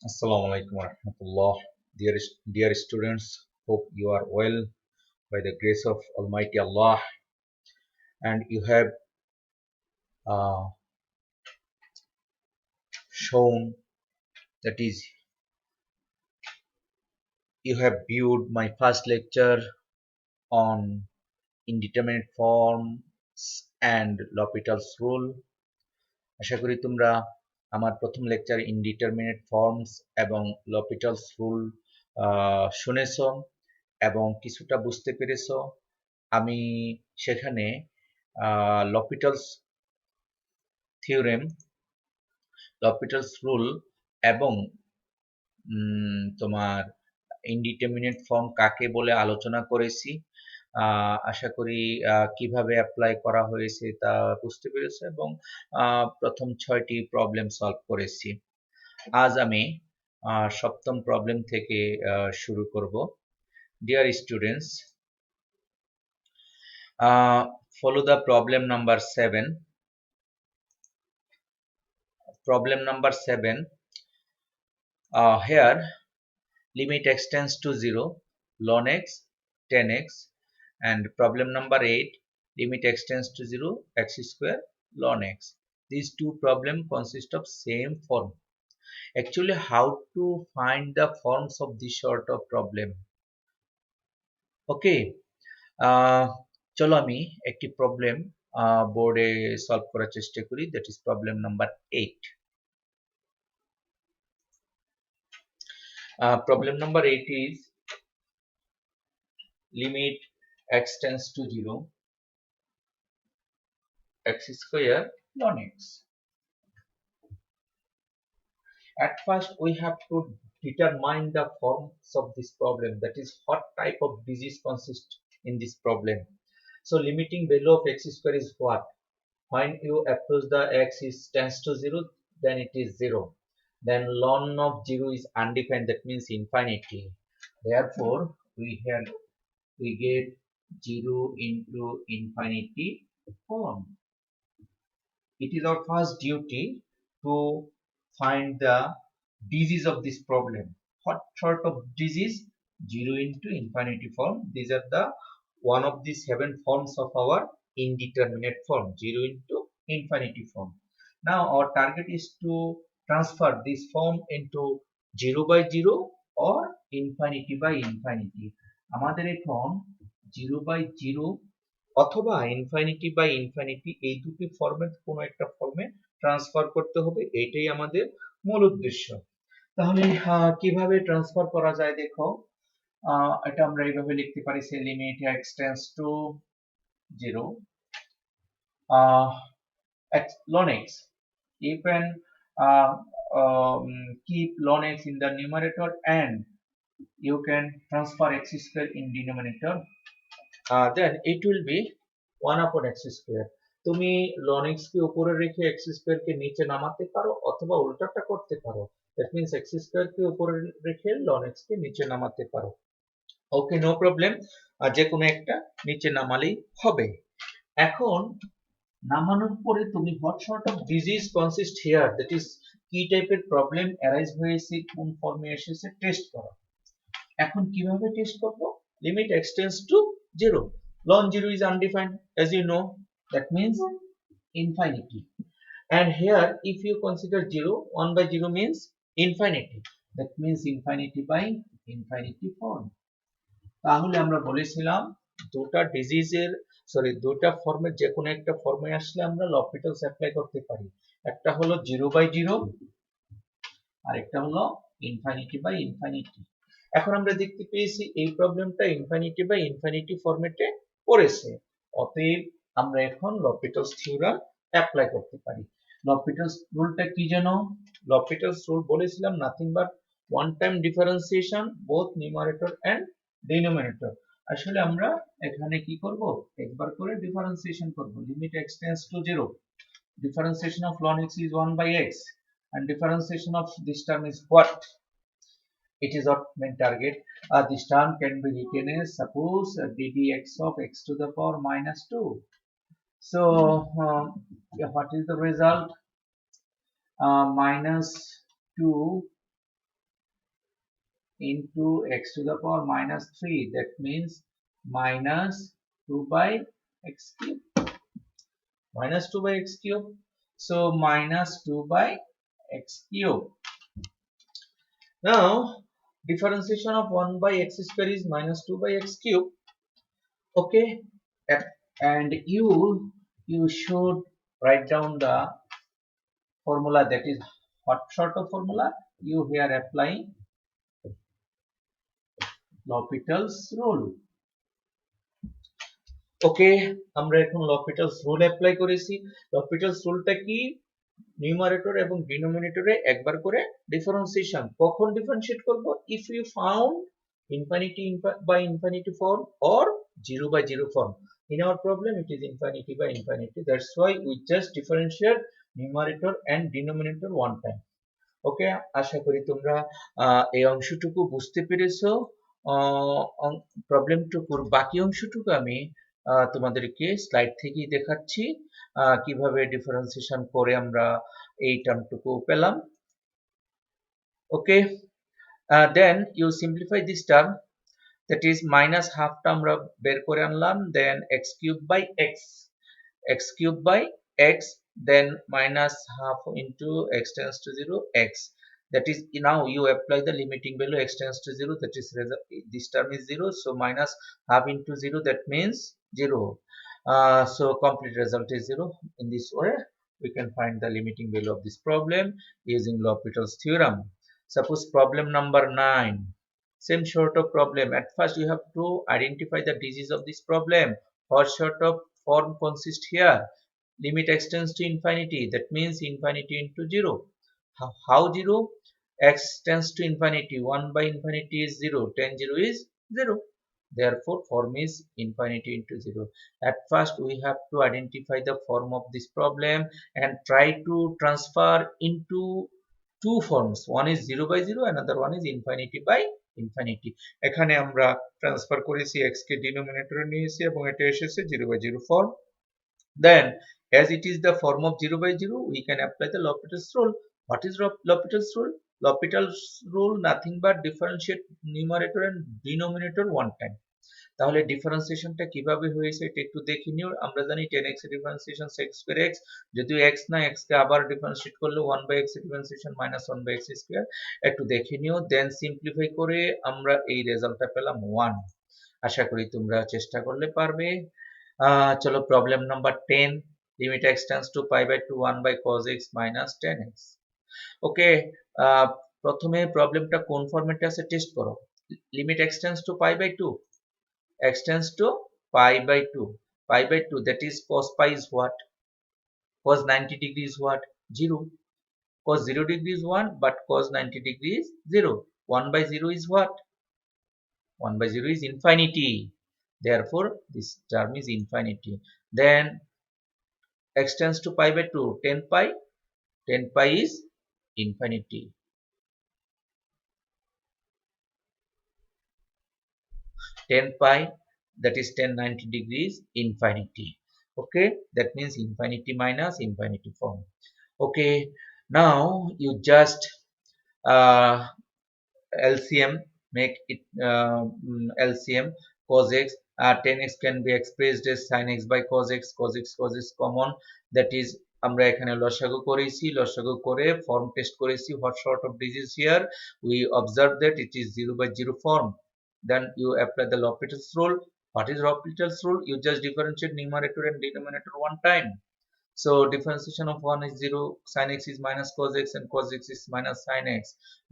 Assalamu alaikum warahmatullah. Dear students, hope you are well by the grace of Almighty Allah, and you have uh, shown, that is, you have viewed my first lecture on indeterminate forms and L'Hopital's rule. আশা করি তোমরা আমার প্রথম lecture indeterminate forms এবং L'Hopital's rule শুনেছো এবং কিছুটা বুঝতে পেরেছো। আমি সেখানে L'Hopital's থিওরেম, L'Hopital's রুল এবং তোমার ইনডিটারমিনেট ফর্ম কাকে বলে আলোচনা করেছি। আশা করি কিভাবে অ্যাপ্লাই করা হয়েছে তা বুঝতে পেরেছো এবং প্রথম 6টি প্রবলেম সলভ করেছি। আজ আমি সপ্তম প্রবলেম থেকে শুরু করব। Dear students, follow the problem number 7. Problem number 7. Here limit x tends to 0, ln x, 10x, and problem number 8, limit x tends to 0, x square ln x. These two problems consist of same form. Actually, how to find the forms of this sort of problem? Okay, চলো আমি একটি problem বোর্ডে solve করার চেষ্টা করি, that is problem number 8. Problem number 8 is limit x tends to 0, x square ln x. At first we have to determine the forms of this problem, that is what type of disease consists in this problem. So limiting value of x square is what? When you approach the x is tends to 0, then it is 0. Then ln of 0 is undefined, that means infinity. Therefore we get 0 into infinity form. It is our first duty to find the disease of this problem. What sort of disease? 0 into infinity form. These are the one of the 7 forms of our indeterminate form, 0 into infinity form. Now our target is to transfer this form into 0 by 0 or infinity by infinity. আমাদের এখন 0 by 0 অথবা infinity by infinity এই দুটি ফর্মের কোনো একটা ফর্মে transfer করতে হবে, এটাই আমাদের মূল উদ্দেশ্য। তাহলে কিভাবে ট্রান্সফার করা যায় দেখো, এটা আমরা এইভাবে লিখতে পারি, say limit x tends to 0, x ln x. You can uh, keep ln x in the numerator and you can transfer x square in denominator. Then it will be 1 upon x square. তুমি ln x কে উপরে রেখে x square কে নিচে নামাতে পারো অথবা উল্টাটা করতে পারো, that means x square কে উপরে রেখে ln x কে নিচে নামাতে পারো। ওকে, নো প্রবলেম, যে কোনো একটা নিচে নামালেই হবে। এখন নামানোর পরে তুমি what sort of disease consist here, that is কি টাইপের প্রবলেম অ্যারাইজ হয়েছে, কোন ফর্মে এসেছে টেস্ট করো। এখন কিভাবে টেস্ট করব? Limit x tends to 0, ln 0 is undefined, as you know, that means infinity. And here if you consider 0, 1 by 0 means infinity, that means infinity by infinity form. তাহলে আমরা বলেছিলাম দুটা ফর্মের যে কোনো একটা ফর্মে আসলে আমরা L'Hopital's অ্যাপ্লাই করতে পারি। একটা হলো 0 by 0 আর একটা হলো ইনফিনিটি বাই ইনফিনিটি। এখন আমরা দেখতে পেয়েছি এই প্রবলেমটা ইনফিনিটি বাই ইনফিনিটি ফরম্যাটে পড়েছে, অতএব আমরা এখন L'Hopital's থিওরেম অ্যাপ্লাই করতে পারি। L'Hopital's রুলটা কি জানো? L'Hopital's রুল বলেছিলাম nothing but one time differentiation both numerator and denominator. আসলে আমরা এখানে কি করব, একবার করে ডিফারেন্সিয়েশন করব। Limit x tends to 0, differentiation of ln x is 1 by x, and differentiation of this term is what? It is our main target. This term can be written as, suppose, ddx of x to the power minus 2. So yeah, what is the result? Minus 2 into x to the power minus 3, that means minus 2 by x cube, minus 2 by x cube. So minus 2 by x cube. Now differentiation of 1 by x square is minus 2 by x cube. Okay, and you should write down the formula, that is what sort of formula you here applying L'Hopital's rule. ওকে, আমরা এখন L'Hopital's rule apply করেছি। L'Hopital's রুলটা কি? Numerator এবং ডিনোমিনেটরে একবার করে differentiation. কখন differentiate করব? If you found infinity by infinity form or 0 by 0 form. In our problem it is infinity by infinity, that's why we just differentiate numerator and denominator one time. ওকে, আশা করি তোমরা এই অংশটুকু বুঝতে পেরেছো। প্রবলেমটুকুর বাকি অংশটুকু আমি তোমাদেরকে স্লাইড থেকেই দেখাচ্ছি কিভাবে ডিফারেন্সিয়েশন করে আমরা এই টার্মটুকু পেলাম। Okay, then you simplify this term, that is minus half টা আমরা বের করে আনলাম, then x cube by x cube by x, then minus half into x tends to 0 x, that is now you apply the limiting value x tends to 0, that is this term is 0, so minus half into 0, that means 0. So complete result is 0. In this way we can find the limiting value of this problem using L'Hopital's theorem. Suppose problem number 9, same sort of problem. At first you have to identify the digits of this problem. What sort of form consists here? Limit x tends to infinity, that means infinity into 0. How 0? X tends to infinity, 1 by infinity is 0, tan 0 is 0. Therefore form is infinity into 0. At first we have to identify the form of this problem and try to transfer into two forms. One is 0 by 0, another one is infinity by infinity. এখানে আমরা transfer করেছি x কে ডিনোমিনেটরে নিয়েছি এবং এটা এসেছে 0 by 0 form. Then as it is the form of 0 by 0, we can apply the L'Hopital's rule. What is L'Hopital's rule? L'Hopital's rule nothing but differentiate numerator and denominator one time. তাহলে ডিফারেন্সিয়েশনটা কিভাবে হয়েছে এটা একটু দেখে নিও। আমরা জানি 10x এর ডিফারেন্সিয়েশন sec square x, যদিও x না, x কে আবার ডিফারেন্সিয়েট করলে 1 by x এর differentiation minus 1 by x square, একটু দেখে নিও। দেন সিম্পলিফাই করে আমরা এই রেজাল্টটা পেলাম 1। আশা করি তোমরা চেষ্টা করলে পারবে। চলো problem number 10, limit x tends two pi by 2 1 by cos x minus tan x. ওকে, প্রথমে প্রবলেমটা কোন ফরম্যাটে আছে টেস্ট করো। Limit x tends two pi by 2, x tends to pi by 2, pi by 2, that is cos pi is what? Cos 90 degree is what? 0. Cos 0 degree is 1, but cos 90 degree is 0. 1 by 0 is what? 1 by 0 is infinity. Therefore this term is infinity. Then x tends to pi by 2, 10 pi, 10 pi is infinity. 10 pi, that is 10 90 degrees, infinity. Okay, that means infinity minus infinity form. Okay, now you just LCM, make it LCM. Cos x, 10x can be expressed as sin x by cos x, cos x common, that is আমরা এখানে লসাগু করেছি, লসাগু করে form test করেছি। what sort of digits here? We observe that it is 0 by 0 form. Then you apply the L'Hopital's rule. What is L'Hopital's rule? You just differentiate numerator and denominator one time. So differentiation of 1 is 0, sin x is minus cos x and cos x is minus sin x.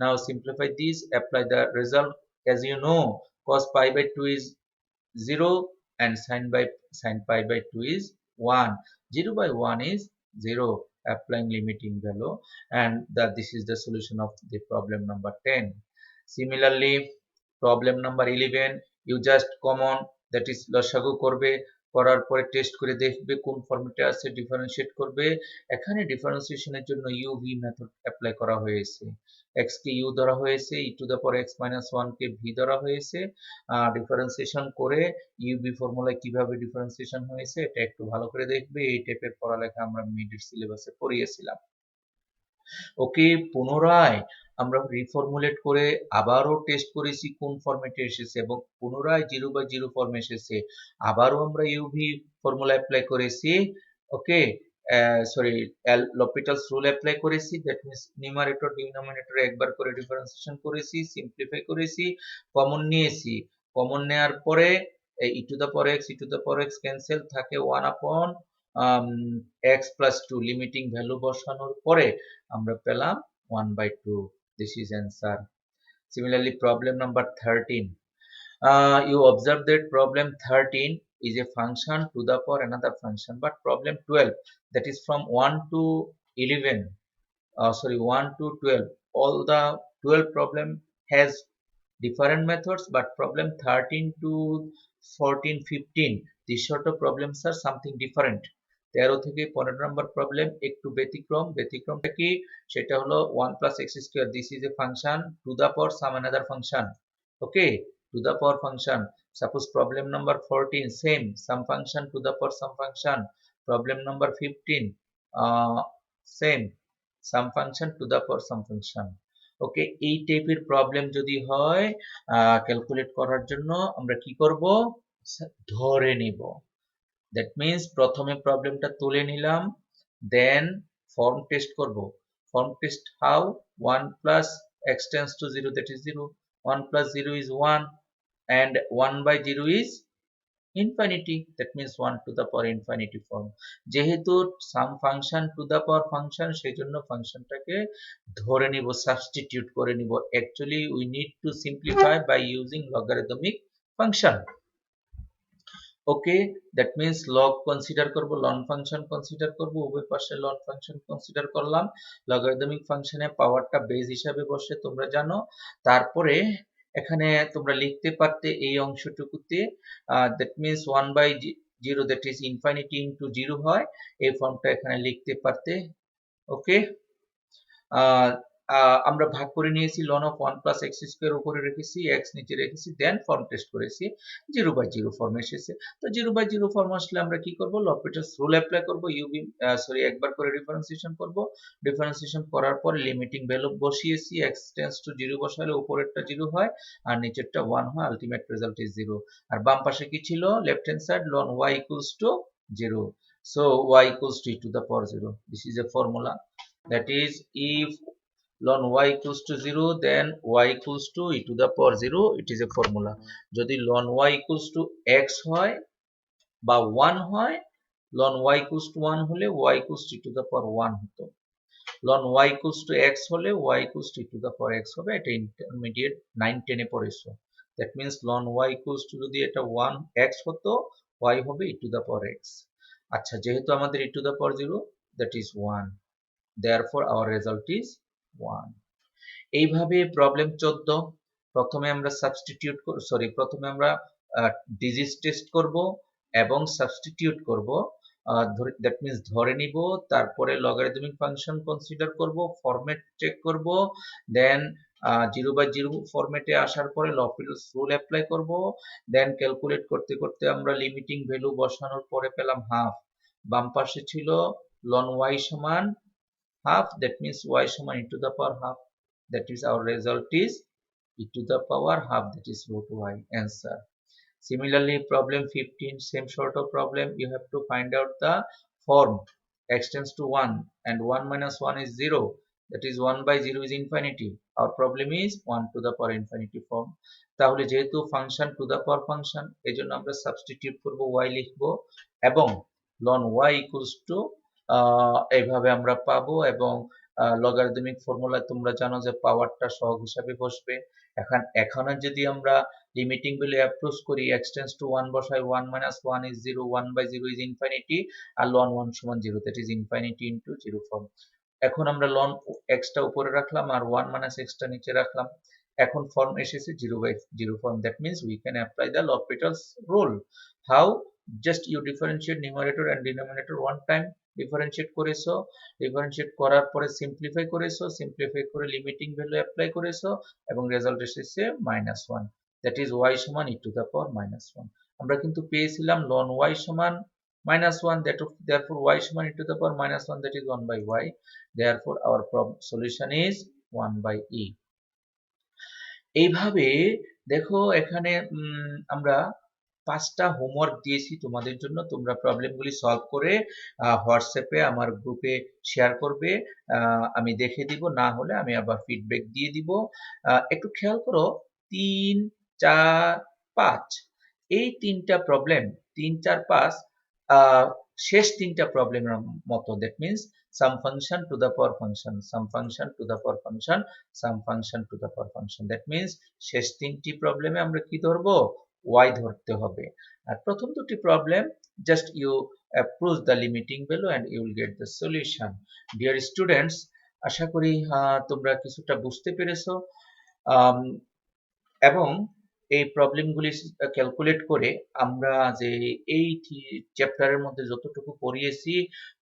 Now simplify this, apply the result. As you know, cos pi by 2 is 0 and sin pi by 2 is 1. 0 by 1 is 0, applying limiting value, and this is the solution of the problem number 10. Similarly, problem number 11, you just common, that is লসাগু করবে, করার পরে test করে দেখবে কোন ফরম্যাটে আছে, differentiate করবে। এখানে ডিফারেন্সিয়েশনের জন্য uv মেথড অ্যাপ্লাই করা হয়েছে। x কে u ধরা হয়েছে, e two the power x minus 1 K v ধরা হয়েছে। ডিফারেন্সিয়েশন করে uv ফর্মুলায় কিভাবে ডিফারেন্সিয়েশন হয়েছে এটা একটু ভালো করে দেখবে। এই টাইপের পড়ালেখা আমরা মিডের সিলেবাসে পড়িয়েছিলাম। ওকে, পুনরায় আমরা রিফর্মুলেট করে আবারও টেস্ট করেছি কোন ফরম্যাটে এসেছে এবং পুনরায় 0/0 ফর্মে এসেছে। আবারও আমরা ইউভি ফর্মুলা অ্যাপ্লাই করেছি, ওকে, সরি l'Hopital's রুল অ্যাপ্লাই করেছি, দ্যাট মিন্স নিউমারেটর ডিনোমিনেটর একবার করে ডিফারেন্সিয়েশন করেছি, সিম্পলিফাই করেছি, কমন নিয়েছি। কমন নেওয়ার পরে e to the power x cancel থাকে 1 upon x plus 2, limiting value বসানোর পরে আমরা পেলাম 1/2. This is answer. Similarly, problem number 13. You observe that problem 13 is a function to the power another function, but problem 12, that is from 1 to 11, 1 to 12, all the 12 problem has different methods, but problem 13 to 14, 15, these sort of problems are something different. 13 থেকে 15 নম্বর problem একটু ব্যতিক্রমটা কি, সেটা হলো 1 plus x square, this is a function to the power some another function, okay, to the power function. Suppose problem number 14, same, some function to the power some function. Problem number 15, same, some function to the power some function. ওকে, এই টাইপের problem যদি হয় calculate করার জন্য আমরা কি করব, ধরে নিব। দ্যাট মিন্স প্রথমে প্রবলেমটা তুলে নিলাম, দেন ফর্ম টেস্ট করব। Form test how, 1 plus x tends to 0, that is 0, 1 plus 0 is 1, and 1/0 is infinity, that means 1 to the power infinity form. যেহেতু some function to the power function, সেই জন্য ফাংশনটাকে ধরে নিব, সাবস্টিটিউট করে নিব। Actually we need to simplify by using logarithmic function. Okay, that means log consider করব, ln function consider করব, উভয় পাশে লন ফাংশন কনসিডার করলাম। লগারিদমিক ফাংশনে পাওয়ারটা বেস হিসাবে বসে তোমরা জানো। তারপরে এখানে তোমরা লিখতে পারতে এই অংশটুকুতে that means 1/0, that is infinity into 0 হয়, এই ফর্মটা এখানে লিখতে পারতে। ওকে, আমরা ভাগ করে নিয়েছি, ln of 1 plus x square উপরে রেখেছি, x নিচে রেখেছি, দেন ফর্ম টেস্ট করেছি, 0/0 ফর্ম এসেছে। তো 0/0 ফর্ম আসলে আমরা কি করব, l'Hopital's রুল অ্যাপ্লাই করব, একবার করে ডিফারেন্সিয়েশন করব। ডিফারেন্সিয়েশন করার পর লিমিটিং ভ্যালু বসিয়েছি, x টেন্ডস টু 0 বসালে উপরেরটা 0 হয় আর নিচেরটা 1 হয়, আলটিমেট রেজাল্ট ইজ 0। আর বাম পাশে কি ছিল, left hand side ln y equals to 0, so y equals to e to the power 0. This is a formula, that is if ln y equals to 0, then y equals to e to the power 0, it is a formula. যদি ln y equals to x হয় বা 1 হয়, ln y equals to 1 হলে y equals to e to the power 1 হতো, ln y equals to x হলে y equals to e to the power x হবে। এটা intermediate 9-10 এ পড়েছো। That means ln y equals to যদি এটা 1x হতো, y হবে e to the power x। আচ্ছা, যেহেতু আমাদের e to the power 0, that is 1, therefore our result is 1। এইভাবে প্রবলেম 14, প্রথমে আমরা প্রথমে আমরা ডিজিজ টেস্ট করব এবং সাবস্টিটিউট করব, দ্যাট মিন্স ধরে নিব, তারপরে লগারিদমিক ফাংশন কনসিডার করব, ফরম্যাট চেক করব, দেন 0/0 ফরম্যাটে আসার পরে l'Hopital's রুল অ্যাপ্লাই করব, দেন ক্যালকুলেট করতে করতে আমরা লিমিটিং ভ্যালু বসানোর পরে পেলাম হাফ। বাম পাশে ছিল ln y সমান half, that means y সমান e to the power half, that is our result is e to the power half, that is root y, answer. Similarly, problem 15, same sort of problem, you have to find out the form x tends to 1 and 1 minus 1 is 0, that is 1/0 is infinity. Our problem is 1 to the power infinity form. তাহলে যেহেতু function to the power function, এজন্য আমরা substitute করব, y লিখব এবং ln y equals to এইভাবে আমরা পাবো, এবং লগারিদমিক ফর্মুলা তোমরা জানো যে পাওয়ারটা সহগ হিসাবে বসবে। এখানে যদি আমরা লিমিটিং ভ্যালু অ্যাপ্রোচ করি, x টেন্ডস টু 1 বসাই, 1 minus 1 is 0, 1/0 is infinity, R ln 1 সমান 0, that is infinity into 0 form। এখন আমরা ln x টা উপরে রাখলাম আর 1 minus x টা নিচে রাখলাম, এখন ফর্ম এসেছে 0/0 form, that means we can apply the L'Hopital's rule. How? Just you differentiate numerator and denominator one time, differentiate করেছো, ডিফারেনশিয়েট করার পরে সিম্পলিফাই করেছো, সিম্পলিফাই করে লিমিটিং ভ্যালু অ্যাপ্লাই করেছো এবং রেজাল্ট এসেছে -1, দ্যাট ইজ y সমান e টু দ্য পাওয়ার -1। আমরা কিন্তু পেয়েছিলাম ln y সমান -1, therefore y সমান e to the power -1, that is 1/y, therefore our solution is 1/e। এইভাবে দেখো এখানে আমরা 5টা হোমওয়ার্ক দিয়েছি তোমাদের জন্য। তোমরা প্রবলেমগুলি সলভ করে হোয়াটসঅ্যাপে আমার গ্রুপে শেয়ার করবে। আমি দেখে দিব, না হলে আমি আবার ফিডব্যাক দিয়ে দিব। একটু খেয়াল করো 3, 4, 5 এই 3টা প্রবলেম, 3, 4, 5 শেষ 3টা প্রবলেমের মতো। That means some function to the power function, some function to the power function, some function to the power function. That means শেষ 3টি প্রবলেমে আমরা কি ধরবো? y ধরতে হবে। আর প্রথম দুটি problem just you approach the limiting value and you will get the solution. Dear students, আশা করি তোমরা কিছুটা বুঝতে পেরেছো এবং এই প্রবলেমগুলি ক্যালকুলেট করে আমরা যে এই চ্যাপ্টারের মধ্যে যতটুকু পড়িয়েছি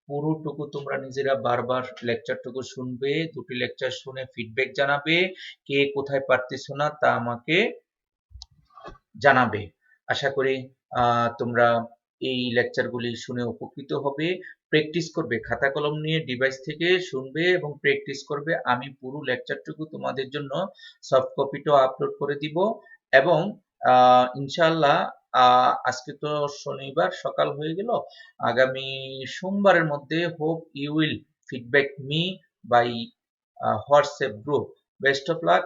পুরোটুকু তোমরা নিজেরা বারবার লেকচারটুকু শুনবে, দুটি লেকচার শুনে ফিডব্যাক জানাবে, কে কোথায় পারতেছো না তা আমাকে জানাবে। আশা করি তোমরা এই লেকচারগুলি শুনে উপকৃত হবে। প্র্যাকটিস করবে, খাতা কলম নিয়ে ডিভাইস থেকে শুনবে এবং প্র্যাকটিস করবে। আমি পুরো লেকচারটুকু তোমাদের জন্য সফট কপিটাও আপলোড করে দিব এবং ইনশাআল্লাহ আজকে তো শনিবার সকাল হয়ে গেল, আগামী সোমবারের মধ্যে hope you will feedback me by WhatsApp group. Best of lakh.